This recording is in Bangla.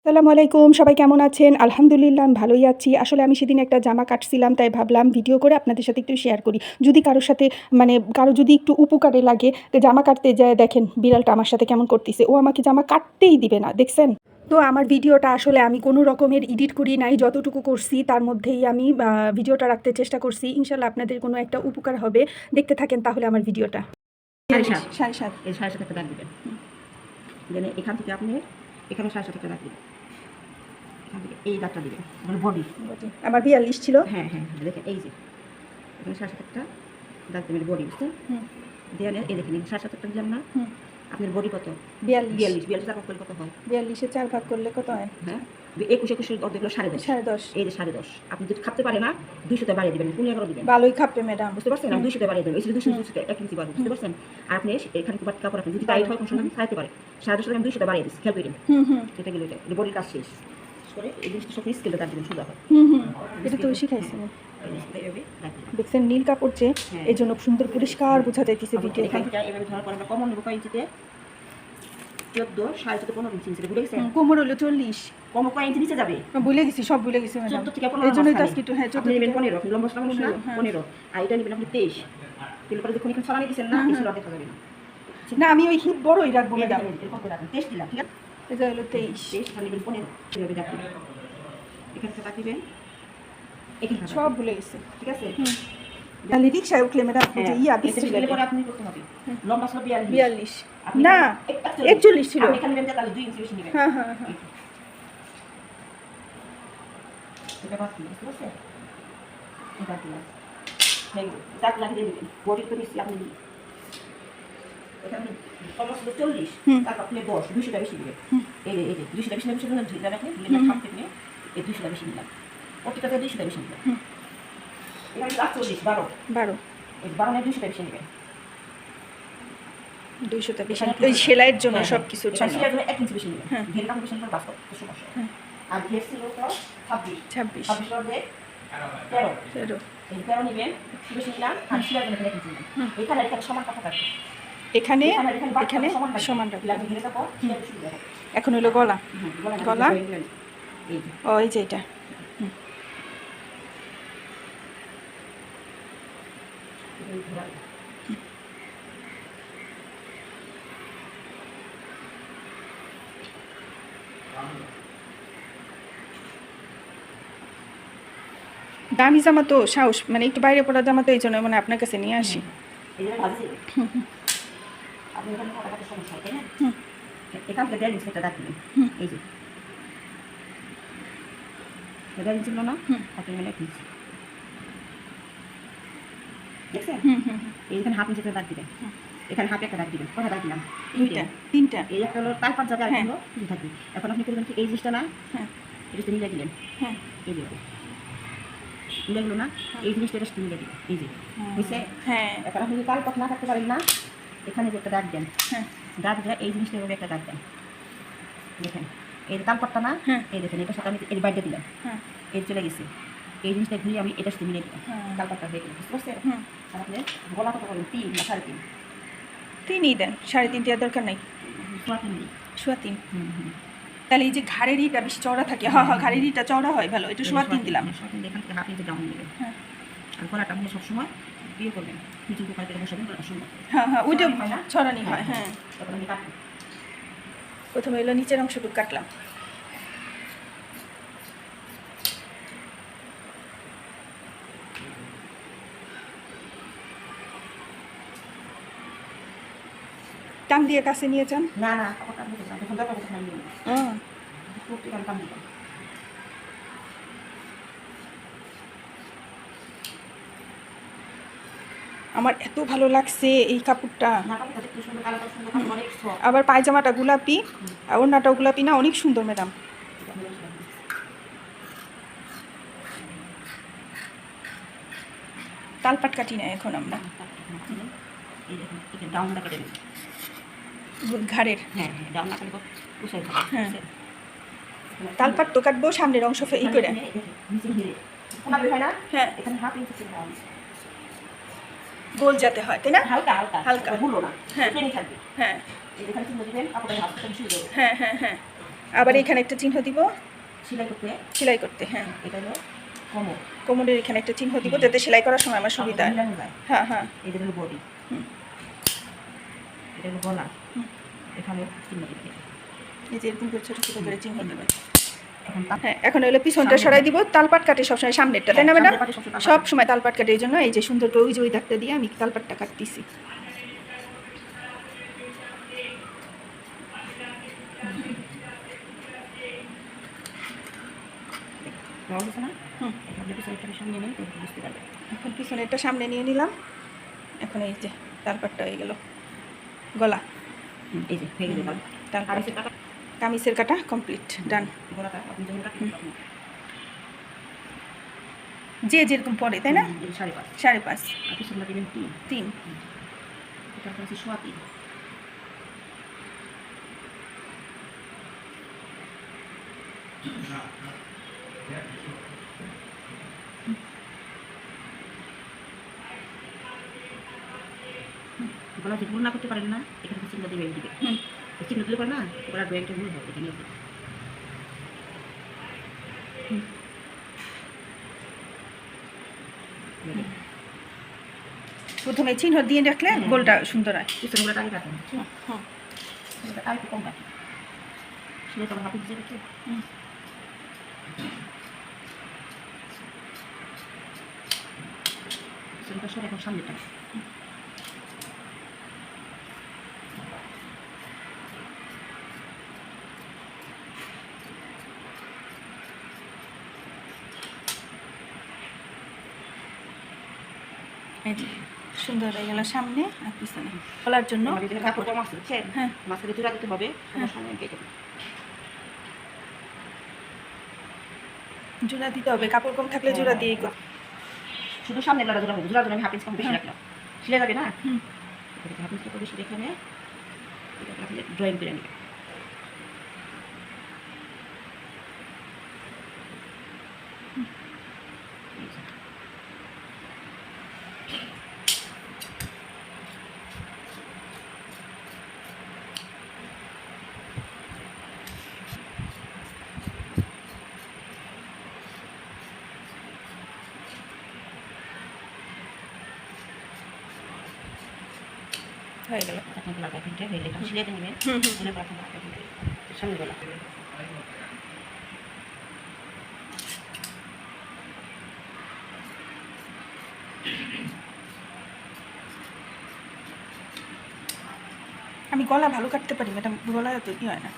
আসসালামু আলাইকুম, সবাই কেমন আছেন? আলহামদুলিল্লাহ আমি ভালোই আছি। আসলে আমি সেদিন একটা জামা কাটছিলাম, তাই ভাবলাম ভিডিও করে আপনাদের সাথে একটু শেয়ার করি। যদি কারো সাথে কারো যদি একটু উপকারে লাগে, তো জামা কাটতে যেয়ে দেখেন বিড়ালটা আমার সাথে কেমন করতিছে। ও আমাকে জামা কাটতেই দিবে না, দেখছেন? তো আমার ভিডিওটা আসলে আমি কোনো রকমের এডিট করি নাই। যতটুকু করছি তার মধ্যেই আমি ভিডিওটা রাখতে চেষ্টা করছি। ইনশাআল্লাহ আপনাদের কোনো একটা উপকার হবে। দেখতে থাকেন তাহলে আমার ভিডিওটা। ৭.৫ 7.5 এই ৭.৫ একটা দাগ দিবেন। দেন এখান থেকে আপনি এখানে ৭.৫ একটা দাগ দিবেন। এখান থেকে এই দাগটা দিবেন। মানে বডি। আমার 42 ছিল। হ্যাঁ, হ্যাঁ, দেখেন এই যে এখানে ৭.৫ একটা দাগ দিবেন বডি, বুঝছেন? দেন এই দেখেন ৭.৫ একটা দিলাম না? আপনার বডি কত? 42 42 ভাগ করলে কত হয়? 42 এ 4 ভাগ করলে কত হয়? হ্যাঁ, ২১ এর অর্ধেক হলো 10.৫। 10.5 এই যে 10.৫ আপনি যদি খাপতে পারে না ২০০ তে বাড়িয়ে দিবেন, ১৫ দিবেন। ভালোই খাপে ম্যাডাম, বুঝতে পারছেন? আমি ২০০ তে বাড়িয়ে দেব। এই যে ২০০ তে ১ ইঞ্চি বাড়বে, বুঝতে পারছেন? আর আপনি এখানে একটু কাপড় রাখেন, যদি টাইট হয় কোনো সময় ছাড়াতে পারে। ১৫.৫ আমি ২০০ তে বাড়িয়ে দিচ্ছি, খেয়াল করেন। এটা গেল, এটা বডির কাজ শেষ করে এই জিনিসটা সব স্কেলে দাগ দিবেন সোজা হয়। এটা তো শিখাইছে। এইভাবে দাগ দিবেন। দেখছেন নীল কাপড় যে, এই জন্য সুন্দর পরিষ্কার বোঝা যাইতেছে ভিডিও। এখান থেকে এভাবে ধরার পর আমরা কমন নেব কয় ইঞ্চিতে? ১৪, ১.৫ 15 ইঞ্চি ভুলে গেছেন? কোমর হলো 40। কমন কয় ইঞ্চি নিচে যাবে? ভুলে গেছি, সব ভুলে গেছি ম্যাডাম। ১৪ থেকে 15 এই জন্যই তো মাঝখানে। আজকে একটু, হ্যাঁ 14 আপনি নেবেন 15, আপনি লম্বা সারা মানুষ না? হ্যাঁ। 15 আর এটা নেবেন আপনি 23। তেল পরে যখন এখানে ছড়ানি দিচ্ছেন না, এই ছড়া দেখা যাবে না। না আমি ওই হিপ বড়ই রাখবো এই ম্যাডাম। দেখেন, এরকম করে রাখবেন। 23 দিলাম, ঠিক আছে? এটা হলো 23। 23 এখানে নেবেন 15, এভাবে দাগ দিবেন। এখান থেকে দাগ দিবেন। এখানে দাগ সব দিবেন, ভুলে গেছি। ঠিক আছে? তাহলে রিক্সায় উঠলে ম্যাডাম যে হ্যাঁ, ইয়া এটা বিশ্রী দিলে লাগে। পরে আপনি করতে হবে। লম্বা ছিল 42। 42 আপনি না, 41 ছিল। আপনি এখানে নেবেন তাহলে 2 ইঞ্চি বেশি নেবেন। হ্যাঁ হ্যাঁ হ্যাঁ। এটা বাদ দিন, বুঝতে পারছেন? এটা দিলাম। হয়ে গেল। দাগ লাগিয়ে দিবেন। বডি তো নিচ্ছি আপনি এখানে কমর ছিল 40, তারপর আপনি 10, 200 টা বেশি দিবেন। এই যে 200 টা বেশি দিবেন, সেজন্য ধরে রাখেন, ধরে খাপ থেকে এই 200 টা বেশি দিলাম। প্রত্যেকটাতে 200 টা বেশি দিলাম। এখানে 48, 12 এই 12 নিয়ে 200 টা বেশি নেবেন। 200 টা বেশি ওই সেলাইয়ের জন্য, হ্যাঁ, সব কিছুর জন্য। সেটার জন্য 1 ইঞ্চি বেশি নেবেন। হ্যাঁ। ঘের কাপড় বেশি নিলে বাস্তব সমস্যা। আর ঘের ছিল তো 26, 26 এর অর্ধেক 13। 13 এই 13 নিবেন, একটু বেশি নিলাম, আর সেলার জন্য 1 ইঞ্চি নিলাম। এখানে সমান কাপড় থাকবে। এখানে এখানে সমান রাখবো। লাগবে ঘের কাপড়, সেটা সুবিধা হবে। এখন হলো গলা। গলা এই যে ও এই যে এটা। দামি জামা তো সাহস, একটু বাইরে পড়া জামা তো, এই জন্য আপনার কাছে নিয়ে আসি। এই যে ভাজি আপনি এখানে কত সমস্যা হয়, তাই না? এখান থেকে 1.5 ইঞ্চি একটা দাগ দিবেন। এই যে 1.5 ইঞ্চি ছিল না? আপনি মানে 1 ইঞ্চি দেখছেন? এইখানে হাফ ইঞ্চি একটা দাগ দিবেন। এখানে হাফ একটা দাগ দিবেন। কটা দাগ দিলাম? তিনটা। এই একটা হলো তালপাত যাবে, আর হলো কিছু থাকবে। এখন আপনি করবেন কি, এই জিনিসটা না, এই জিনিসটা মিলিয়ে দিলেন। এই যে মিলে গেলো না, এই জিনিসটা এটা মিলিয়ে দিলেন। এই যে বুঝছে? এখন আপনি যদি তালপাত না থাকতে পারেন না, এখানে যে একটা দাগ দেন, দাগ দিয়ে এই জিনিসটা এভাবে একটা দাগ দেন। দেখেন এই যে তালপাতটা না, এই দেখেন এটার সাথে আমি এই বাইরে দিলাম, এই চলে গেছে। এই জিনিসটা ঘুরিয়ে আমি এটার সাথে মিলিয়ে দিলাম, তালপাতটা হয়ে গেল, বুঝতে পারছেন? আর আপনি গলা কত করবেন? 3 না 3.5? 3ই দেন, 3.5 দেওয়ার দরকার নাই। 3.5 তাহলে এই যে ঘাড়ের ইটা বেশি চওড়া থাকে। হ্যাঁ ঘাড়ের ইটা চওড়া হয়, ভালো। এটা 3.5 দিলাম। এখান থেকে হাফ ইঞ্চি ডাউন নেবেন। আর গলাটা আপনি সবসময় বিয়ে করবেন, নিচু করে কেটে বসাবেন, গলাটা সুন্দর। হ্যাঁ ওইটা ছড়ানি হয়। হ্যাঁ তখন আমি কাটবো। প্রথমে এলো নিচের অংশটুকু কাটলাম। টান দিয়ে কাছে নিয়ে যান। না না, কাপড়টা আমি দিলাম, যখন দরকার তখন আমি নিয়ে নেব। প্রত্যেক আমি কাম দিলাম। আমার এত ভালো লাগছে এই কাপড়টা। না কাপড়টা দেখতে সুন্দর, কালারটা সুন্দর, কাপড় অনেক সফট। আবার পায়জামাটা গোলাপি, আর ওড়নাটাও গোলাপি, না অনেক সুন্দর ম্যাডাম। তালপাট কাটি না এখন আমরা, এই দেখুন এটা ডাউনটা কেটে নেবেন। ঘাড়ের। হ্যাঁ ডাউন না করলে উসাই থাকে। হ্যাঁ তালপাট তো কাটবো সামনের অংশ ই করে। নিচে ঘিরে কোনাবে হয় না? হ্যাঁ এখানে হাফ ইঞ্চি ছিল ডাউন, গোল যাতে হয়, তাই না? হালকা হালকা হালকা ভুলো না, হ্যাঁ ট্রেনিং থাকবে। হ্যাঁ এই যেখানে চিহ্ন দিবেন, কাপড়ের হাফ সেকশন শুয়ে যাবে। হ্যাঁ হ্যাঁ হ্যাঁ আবার এখানে একটা চিহ্ন দিব সেলাই করতে। হ্যাঁ। এটা হলো কোমর, কোমরের এখানে একটা চিহ্ন দিব যাতে সেলাই করার সময় আমার সুবিধা হয়। মিলানো যায়। হ্যাঁ হ্যাঁ। এটা হলো বডি, হুম। এটা হলো গলা, এখানে চিহ্ন দিতে। এই যে এরকম করে ছোট ছোট করে চিহ্ন দেবেন। এখন হ্যাঁ, এখন হলো পিছনটা সরাই দিব। তালপাট কাটে সবসময় সামনেরটা, তাই না ম্যাডাম? সব সময় তালপাট কাটে, এই জন্য এই যে সুন্দর করে ওই যে ওই দাগটা দিয়ে আমি তালপাটটা কাটতেছি। হুম। এখন পিছনেরটা সামনে নিয়ে নিলাম। এখন এই যে তালপাটটা হয়ে গেল। গলা, এই যে হয়ে গেল গলা। তালপাট, কামিজের কাটা কমপ্লিট, ডান। গলাটা আপনি যখন কাটবেন তখন যে যেরকম পরে, তাই না? 5.5, 5.5, আর পিছনটা দিবেন 3, 3। এটা হচ্ছে 3.25। গলা যদি ভুল না করতে পারেন না, এখানে চিহ্ন দিবেন দিবে। চিহ্ন দিলে পারে না, গলার দু একটা ভুল হবে এখানে। প্রথমে চিহ্ন দিয়ে রাখলে গোলটা সুন্দর হয়। পিছনে গোলাটা আগে কাটেন, এটা আর একটু কম কাটেন। সেটা তো হাফ ইঞ্চি রেখে সেটা সরে এখন সামনেটা। এই যে সুন্দর হয়ে গেল সামনে আর পিছনে। গলার জন্য কাপড় কম আছে, হ্যাঁ, মাঝখানে জোড়া দিতে হবে, সময় কেটে জোড়া দিতে হবে। কাপড় কম থাকলে জোড়া দিয়েই করতে। শুধু সামনে জোড়া জোড়া হবে, জোড়া জোড়া আমি হাফ ইঞ্চ কম বেশি রাখলাম, সিলে যাবে না। হাফ ইঞ্চ বেশি রেখে নিয়ে ড্রয়িং করে নেবে। হয়ে গেল। এখন গলা প্যাকিংটা হয়ে গেলে সিলে নেবেন, সিলে রাখুন সামনে গলা। আমি গলা ভালো কাটতে পারি ম্যাডাম, গলা তো কি হয় না।